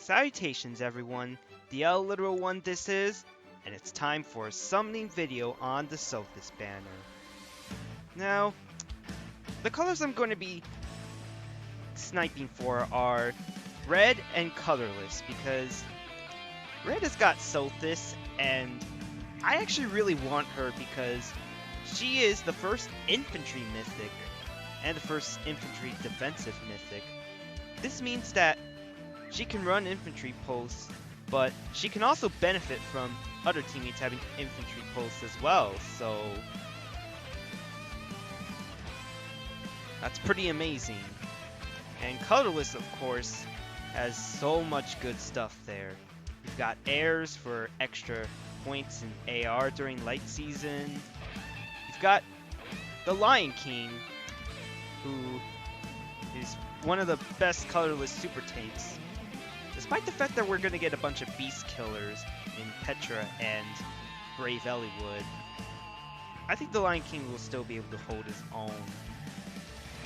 Salutations everyone, the L-iteral one this is, and it's time for a summoning video on the Sothis banner. Now, the colors I'm going to be sniping for are red and colorless, because red has got Sothis, and I actually really want her because she is the first infantry mythic, and the first infantry defensive mythic. This means that she can run infantry posts, but she can also benefit from other teammates having infantry posts as well, so that's pretty amazing. And colorless, of course, has so much good stuff there. You've got airs for extra points in AR during light season. You've got the Lion King, who is one of the best colorless super tanks. Despite the fact that we're going to get a bunch of beast killers in Petra and Brave Elliewood, I think the Lion King will still be able to hold his own.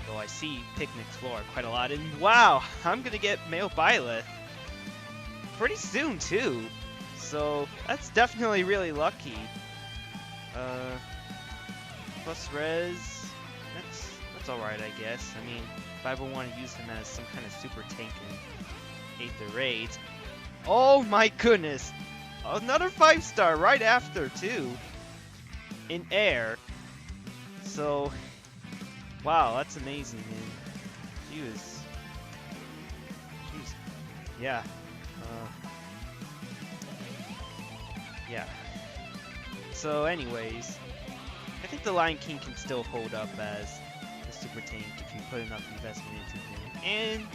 Though I see Picnic's floor quite a lot, and wow, I'm going to get male Byleth pretty soon too. So that's definitely really lucky. Plus res, that's alright I guess. I mean, if I ever want to use him as some kind of super tank in Aether Raids. Oh my goodness! Another 5-star right after too! In air. So, wow, that's amazing, man. She was, yeah. Yeah. So anyways, I think the Lion King can still hold up as a super tank if you put enough investment into him. And,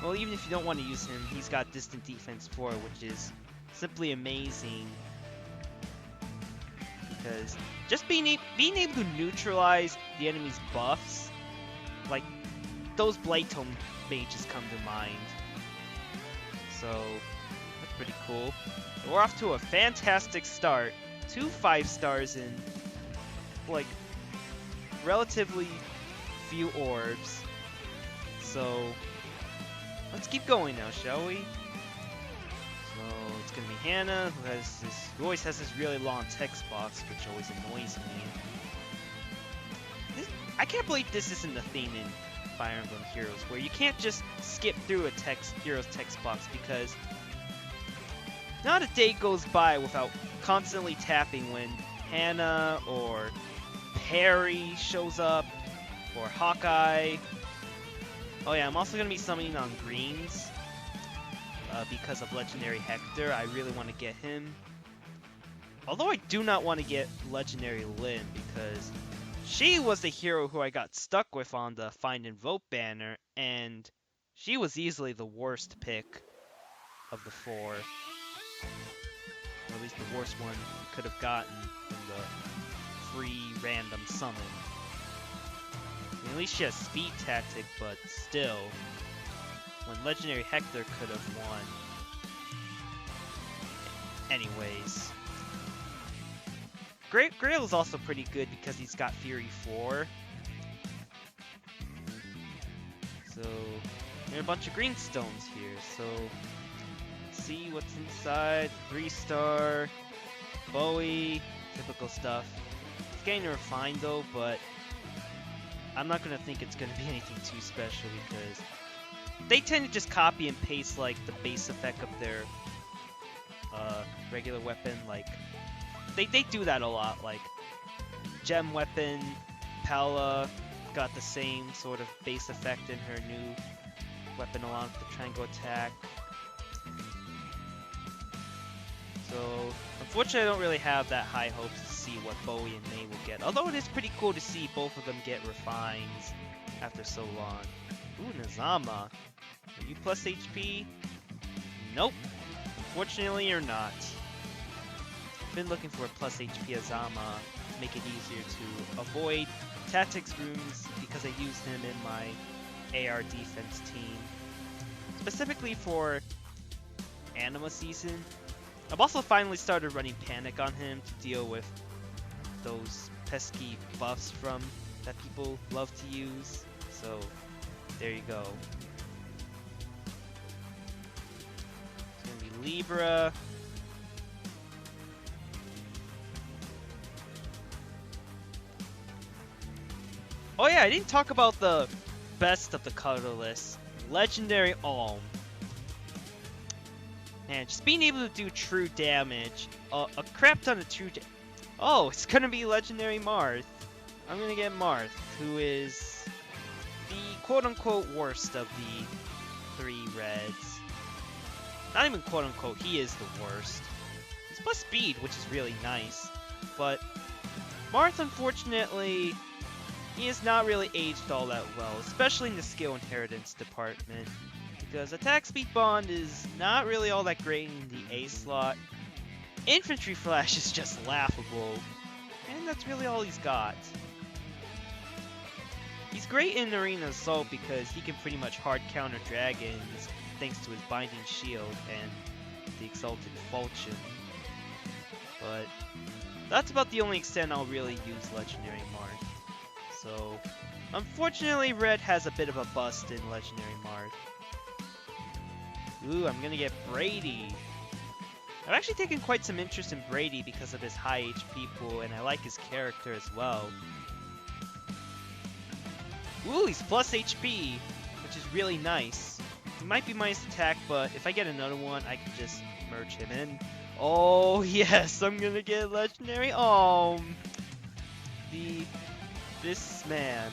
well, even if you don't want to use him, he's got Distant Defense 4, which is simply amazing. Because just being able to neutralize the enemy's buffs, like, those Blightome mages come to mind. So, that's pretty cool. And we're off to a fantastic start. 2 5-stars in, like, relatively few orbs. So, let's keep going now, shall we? So, it's gonna be Hannah, who always has this really long text box, which always annoys me. I can't believe this isn't a theme in Fire Emblem Heroes, where you can't just skip through a Heroes text box, because not a day goes by without constantly tapping when Hannah or Perry shows up, or Hawkeye. Oh yeah, I'm also going to be summoning on greens because of Legendary Hector. I really want to get him. Although I do not want to get Legendary Lyn, because she was the hero who I got stuck with on the Find and Vote banner, and she was easily the worst pick of the 4. Or at least the worst one you could have gotten from the free random summon. I mean, at least she has speed tactic, but still, when Legendary Hector could have won. Anyways, Grail is also pretty good because he's got Fury 4. So there are a bunch of green stones here. So let's see what's inside. 3-star, Bowie, typical stuff. It's getting refined though, but I'm not gonna think it's gonna be anything too special because they tend to just copy and paste like the base effect of their regular weapon. Like they do that a lot. Like Gem Weapon, Pella got the same sort of base effect in her new weapon along with the triangle attack. So unfortunately I don't really have that high hopes to see what Bowie and May will get. Although it is pretty cool to see both of them get refines after so long. Ooh, Nazama. Are you plus HP? Nope. Unfortunately, you're not. I've been looking for a plus HP Azama to make it easier to avoid tactics rooms because I used him in my AR defense team. Specifically for Anima season. I've also finally started running Panic on him to deal with those pesky buffs from that people love to use. So there you go. Libra. Oh yeah, I didn't talk about the best of the colorless. Legendary Alm. Man, just being able to do true damage. A crap ton of true damage. Oh, it's gonna be Legendary Marth. I'm gonna get Marth, who is the quote-unquote worst of the 3 reds. Not even quote-unquote, he is the worst. He's plus speed, which is really nice. But Marth, unfortunately, he is not really aged all that well, especially in the skill inheritance department. Because attack speed bond is not really all that great in the A slot. Infantry flash is just laughable. And that's really all he's got. He's great in Arena Assault because he can pretty much hard counter dragons thanks to his Binding Shield and the Exalted Falchion. But that's about the only extent I'll really use Legendary Marth. So, unfortunately, Red has a bit of a bust in Legendary Marth. Ooh, I'm gonna get Brady. I've actually taken quite some interest in Brady because of his high HP pool, and I like his character as well. Ooh, he's plus HP, which is really nice. He might be minus attack, but if I get another one, I can just merge him in. Oh, yes, I'm gonna get Legendary Alm. This man.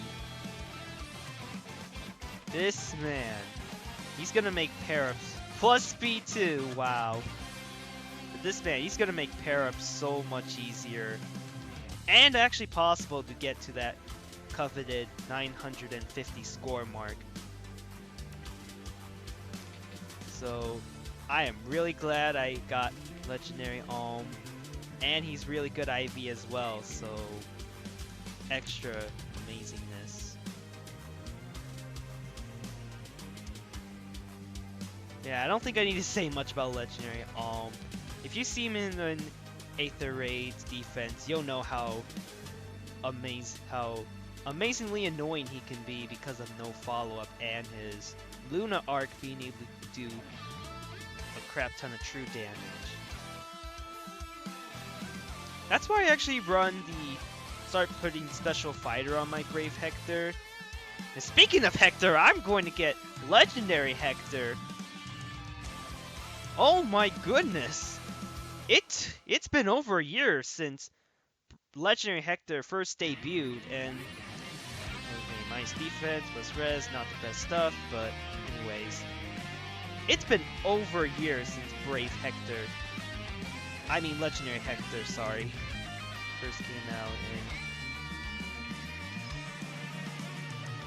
He's gonna make pair-ups. Plus speed too, wow. But this man, he's gonna make pair-ups so much easier. And actually possible to get to that coveted 950 score mark. So, I am really glad I got Legendary Alm. And he's really good IV as well, so extra amazingness. Yeah, I don't think I need to say much about Legendary Alm. If you see him in an Aether Raid's defense, you'll know how amazingly annoying he can be because of no follow-up and his Luna arc being able to do a crap ton of true damage. That's why I actually start putting Special Fighter on my Brave Hector. And speaking of Hector, I'm going to get Legendary Hector. Oh my goodness! It's been over a year since Legendary Hector first debuted, and okay, minus defense, plus res, not the best stuff, but anyways. It's been over a year since Brave Hector. I mean Legendary Hector, sorry. First came out, and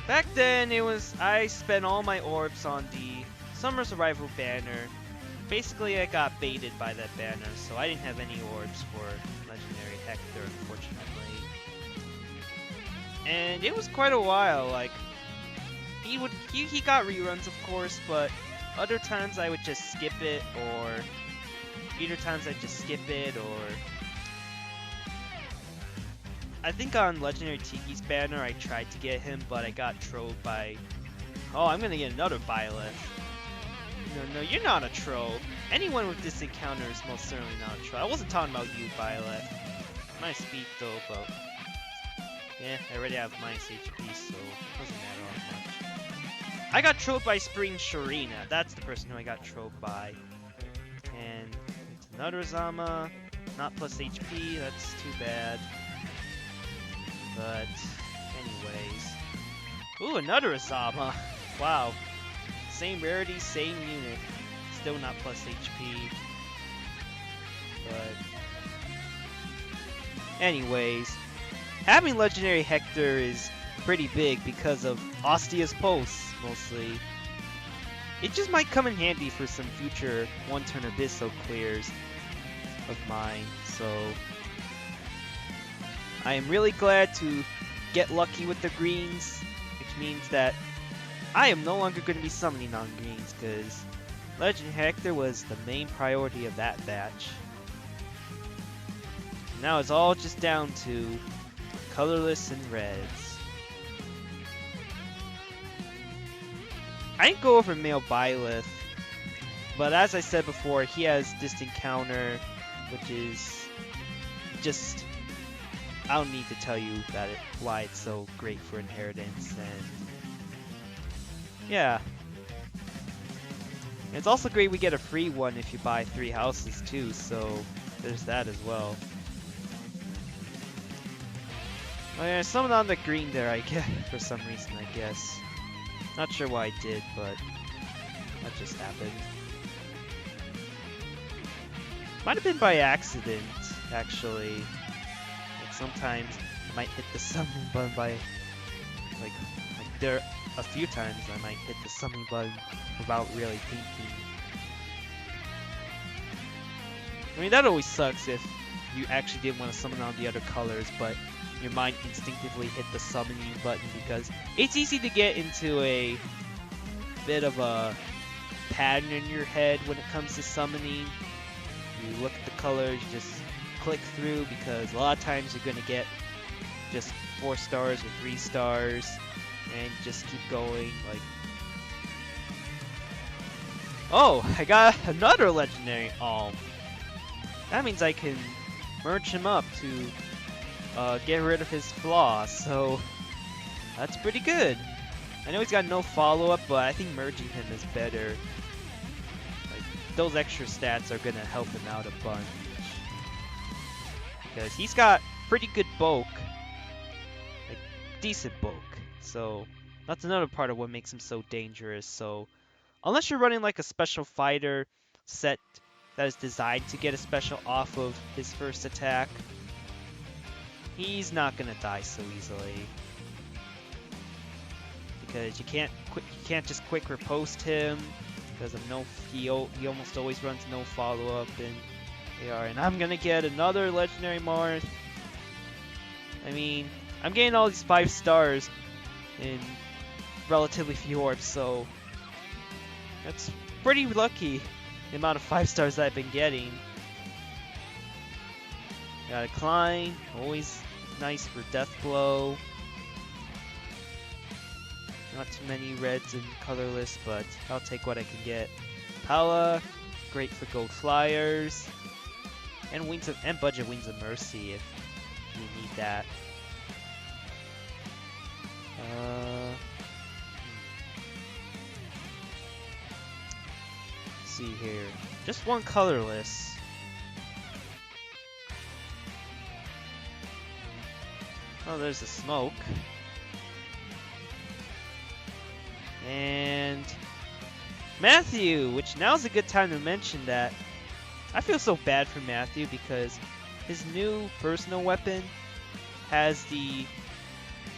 back then I spent all my orbs on the Summer's Arrival banner. Basically, I got baited by that banner, so I didn't have any orbs for Legendary Hector, unfortunately. And it was quite a while. Like, he got reruns, of course, but other times I would just skip it, or I think on Legendary Tiki's banner I tried to get him, but I got trolled by... Oh, I'm gonna get another Byleth. No, you're not a troll. Anyone with this encounter is most certainly not a troll. I wasn't talking about you, Byleth. Minus speed though, but... Yeah, I already have minus HP, so it doesn't matter all much. I got trolled by Spring Shurina. That's the person who I got trolled by. And it's another Zama. Not plus HP, that's too bad. But, anyways. Ooh, another Azama. Wow. Same rarity, same unit. Still not plus HP. But, anyways. Having Legendary Hector is pretty big because of Ostia's Pulse, mostly. It just might come in handy for some future one-turn Abysso clears of mine, so... I am really glad to get lucky with the greens, which means that I am no longer going to be summoning on greens, because Legend Hector was the main priority of that batch. Now it's all just down to colorless and reds. I didn't go over male Byleth But as I said before, he has distant counter, which is just, I don't need to tell you about it, why it's so great for inheritance, and yeah. And it's also great we get a free one if you buy 3 houses too, so there's that as well. Oh yeah, someone on the green there, I guess, for some reason, I guess. Not sure why I did, but that just happened. Might have been by accident, actually. Like sometimes I might hit the summon button by, like there a few times I might hit the summon button without really thinking. I mean, that always sucks if you actually didn't want to summon on the other colors, but your mind instinctively hit the summoning button, because it's easy to get into a bit of a pattern in your head when it comes to summoning. You look at the colors, you just click through, because a lot of times you're going to get just 4 stars or 3 stars, and just keep going. Like, oh, I got another legendary Alm. That means I can merge him up to get rid of his flaws, so that's pretty good. I know he's got no follow-up, but I think merging him is better. Like, those extra stats are gonna help him out a bunch, because he's got pretty good bulk, like decent bulk. So that's another part of what makes him so dangerous. So unless you're running like a special fighter set that is designed to get a special off of his first attack, he's not gonna die so easily, because you can't just quick riposte him because of he almost always runs no follow up in AR. And I'm gonna get another legendary Marth. I mean, I'm getting all these 5 stars in relatively few orbs, so that's pretty lucky, the amount of 5 stars that I've been getting. Got a Klein, always nice for Death Blow. Not too many reds and colorless, but I'll take what I can get. Pala, great for gold flyers, and budget Wings of Mercy if you need that. Let's see here, just one colorless. Oh, there's a smoke. And Matthew, which now's a good time to mention that I feel so bad for Matthew, because his new personal weapon has the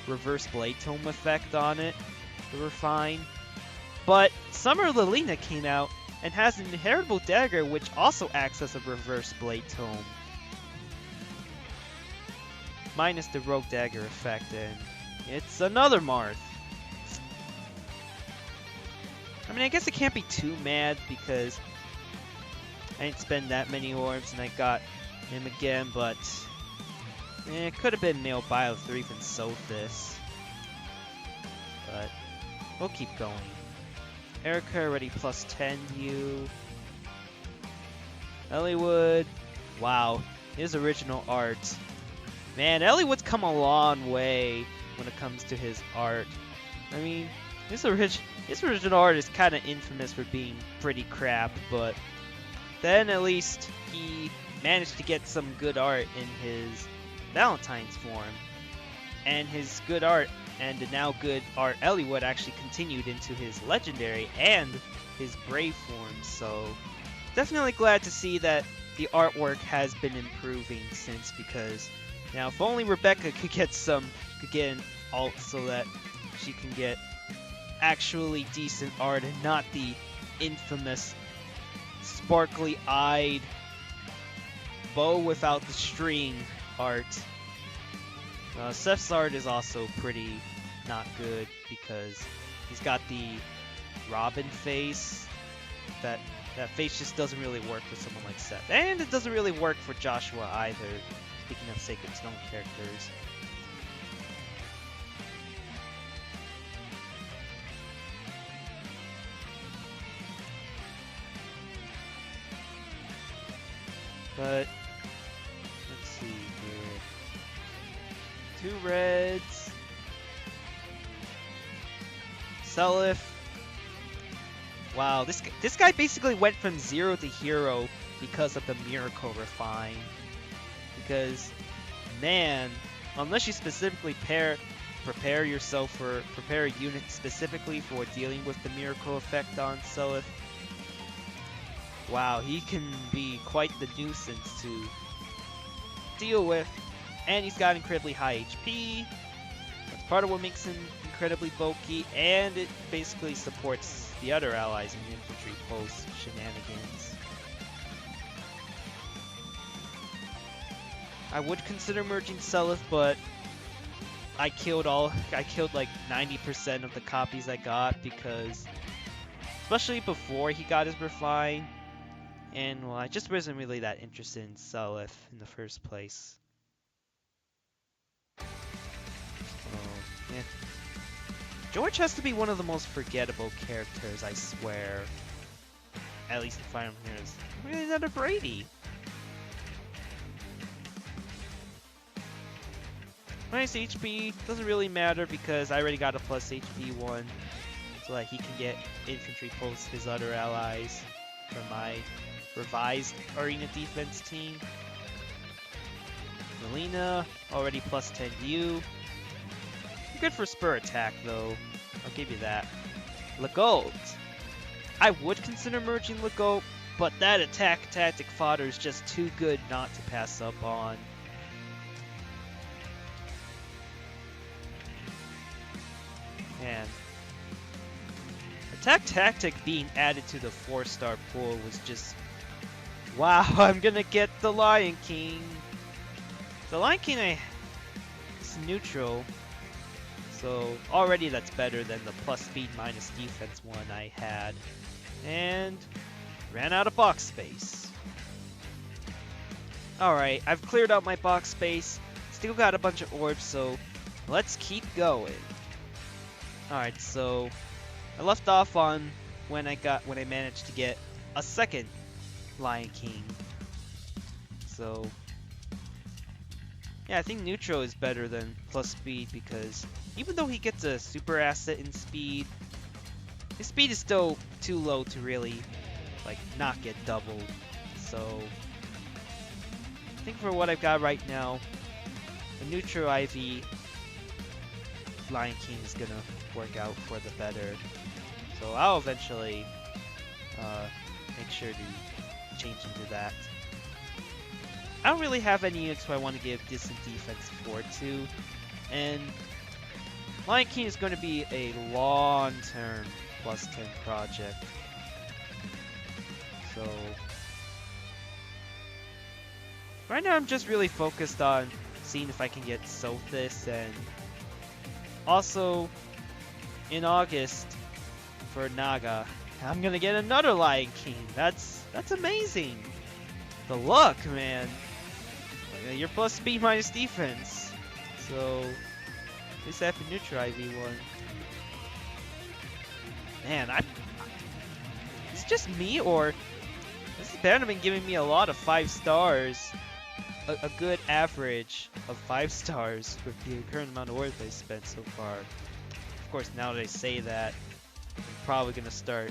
reverse blade tome effect on it, the refine. But Summer Lilina came out and has an inheritable dagger which also acts as a reverse blade tome, minus the rogue dagger effect, and it's another Marth. I mean, I guess I can't be too mad because I didn't spend that many orbs and I got him again, but it could have been Male Bio 3 from Sothis. But we'll keep going. Erica already plus 10 you. Elliewood, wow, his original art. Man, Elliewood's come a long way when it comes to his art. I mean, his original art is kind of infamous for being pretty crap, but then at least he managed to get some good art in his Valentine's form. And his good art and the now good art Elliewood actually continued into his legendary and his brave form, so definitely glad to see that the artwork has been improving since, because now if only Rebecca could get an alt so that she can get actually decent art and not the infamous sparkly-eyed bow without the string art. Seth's art is also pretty not good because he's got the Robin face. That face just doesn't really work for someone like Seth, and it doesn't really work for Joshua either. Speaking of Sacred Stone characters. But let's see here. 2 reds. Seliph. Wow, this guy basically went from 0 to hero because of the Miracle Refine. Because, man, unless you specifically prepare a unit specifically for dealing with the Miracle effect on Seliph, wow, he can be quite the nuisance to deal with. And he's got incredibly high HP. That's part of what makes him incredibly bulky, and it basically supports the other allies in the infantry post shenanigans. I would consider merging Seliph, but I killed like 90% of the copies I got because, especially before he got his refine, and well, I just wasn't really that interested in Seliph in the first place. So, yeah. George has to be one of the most forgettable characters, I swear. At least in Fire Emblem Heroes. Really not a Brady. Minus HP doesn't really matter because I already got a plus HP one, so that he can get infantry post his other allies from my revised arena defense team. Melina, already plus 10 U. Good for spur attack though, I'll give you that. Legault. I would consider merging Legault, but that attack tactic fodder is just too good not to pass up on. Man. Attack tactic being added to the 4-star pool was just... Wow, I'm gonna get the Lion King. The Lion King is neutral. So already that's better than the plus speed minus defense one I had. And ran out of box space. Alright, I've cleared out my box space. Still got a bunch of orbs, so let's keep going. Alright, so I left off on when I managed to get a second Lion King. So yeah, I think neutral is better than plus speed because even though he gets a super asset in speed, his speed is still too low to really like not get doubled. So I think for what I've got right now, the neutral IV Lion King is gonna work out for the better. So I'll eventually make sure to change into that. I don't really have any units who I want to give distant defense for to, and Lion King is going to be a long-term plus 10 project. So right now I'm just really focused on seeing if I can get Sothis, and also in August for Naga, I'm gonna get another Lion King. That's amazing. The luck, man. You're plus speed minus defense. So at least I have a neutral IV one. Man, is it just me, or this has been giving me a lot of 5 stars? A good average of 5 stars with the current amount of orbs I spent so far. Of course, now that I say that, I'm probably gonna start.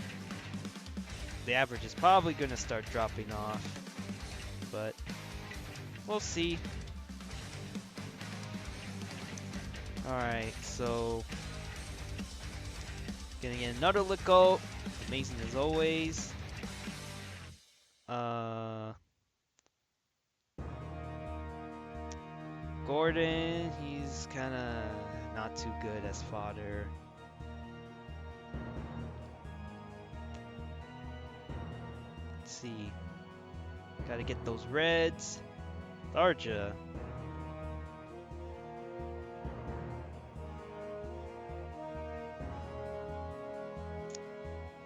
The average is probably gonna start dropping off, but we'll see. Alright, so gonna get another Legault. Amazing as always. Gordon, he's kinda not too good as fodder. Let's see. Gotta get those reds. Tharja.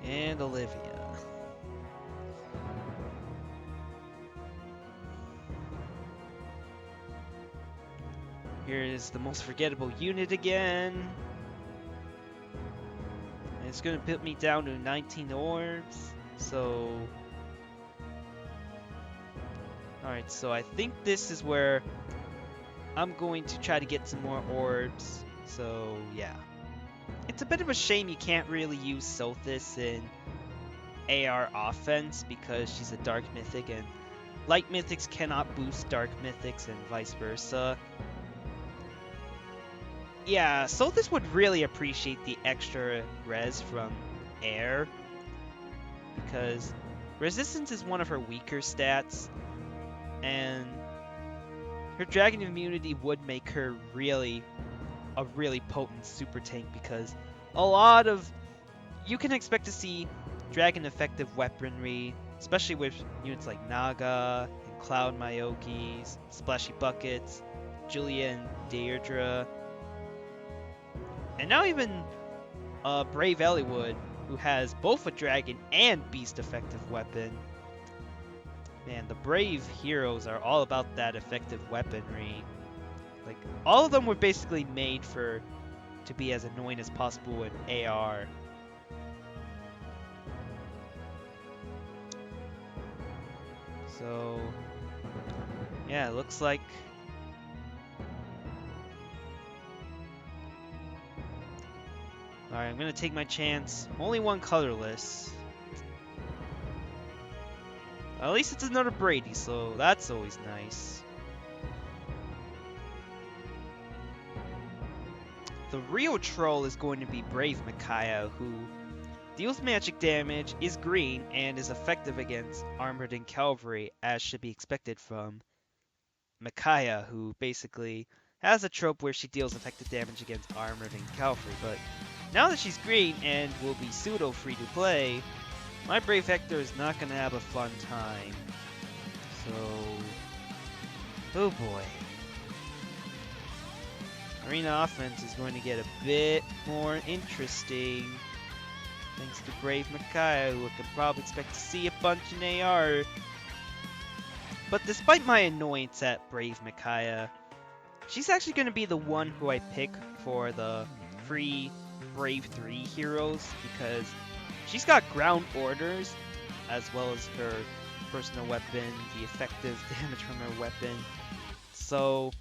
And Olivia. Here is the most forgettable unit again. And it's gonna put me down to 19 orbs. So Alright, so I think this is where I'm going to try to get some more orbs. So, yeah. It's a bit of a shame you can't really use Sothis in AR offense because she's a Dark Mythic and Light Mythics cannot boost Dark Mythics and vice versa. Yeah, Sothis would really appreciate the extra res from air because resistance is one of her weaker stats and her dragon immunity would make her a really potent super tank because a lot of you can expect to see dragon effective weaponry, especially with units like Naga and Cloud Myokis, Splashy Buckets, Julia and Deirdre, and now even Brave Eliwood, who has both a dragon and beast effective weapon. Man, the Brave heroes are all about that effective weaponry. Like, all of them were basically made to be as annoying as possible in AR. So, yeah, it looks like alright, I'm gonna take my chance. Only one colorless. At least it's another Brady, so that's always nice. The real troll is going to be Brave Micaiah, who deals magic damage, is green, and is effective against armored and cavalry, as should be expected from Micaiah, who basically has a trope where she deals effective damage against armored and cavalry. But now that she's green and will be pseudo free to play, my Brave Hector is not going to have a fun time. So, oh boy. Arena offense is going to get a bit more interesting. Thanks to Brave Micaiah, who can probably expect to see a bunch in AR. But despite my annoyance at Brave Micaiah, she's actually going to be the one who I pick for the free Brave 3 heroes because she's got ground orders as well as her personal weapon, the effective damage from her weapon. So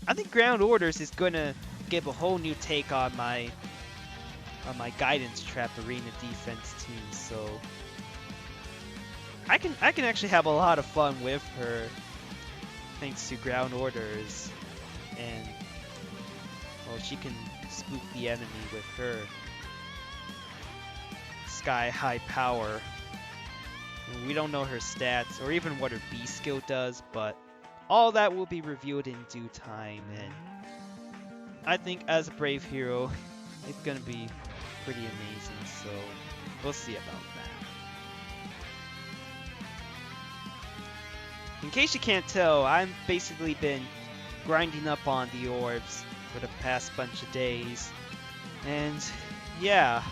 I think ground orders is going to give a whole new take on my guidance trap arena defense team. So I can actually have a lot of fun with her thanks to ground orders, and well, she can spook the enemy with her sky high power. We don't know her stats or even what her B skill does, but all that will be revealed in due time, and I think as a Brave hero, it's gonna be pretty amazing, so we'll see about that. In case you can't tell, I've basically been grinding up on the orbs for the past bunch of days, and yeah,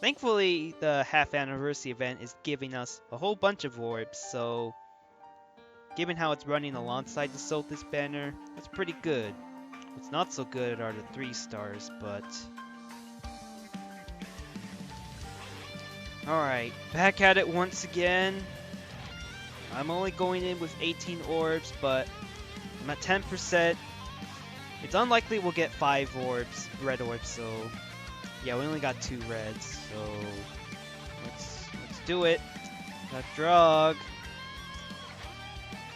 thankfully the half anniversary event is giving us a whole bunch of orbs, so given how it's running alongside the Sothis banner, that's pretty good. What's not so good are the 3 stars, but alright, back at it once again. I'm only going in with 18 orbs, but I'm at 10%. It's unlikely we'll get 5 orbs, red orbs, so yeah, we only got 2 reds, so let's do it. Got drug.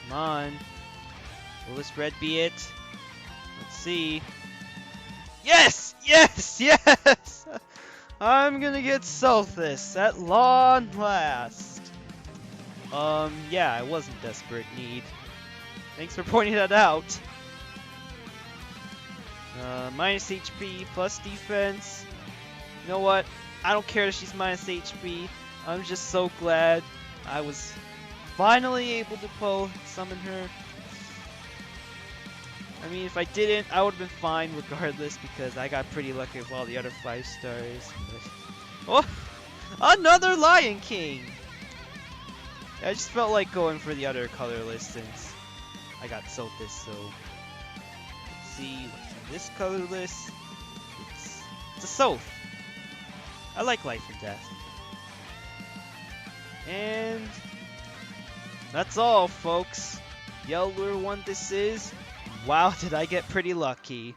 Come on. Will this red be it? Let's see. Yes! Yes! Yes! I'm gonna get Sothis at long last. Yeah, I was in desperate need. Thanks for pointing that out. Minus HP, plus defense. You know what? I don't care if she's minus HP. I'm just so glad I was finally able to summon her. I mean, if I didn't, I would have been fine regardless because I got pretty lucky with all the other 5 stars. But... oh! Another Lion King! I just felt like going for the other colorless since I got Sothis, so... let's see what's in this colorless. It's a Soth. I like Life and Death. And... That's all, folks. The L-iteral one this is. Wow, did I get pretty lucky.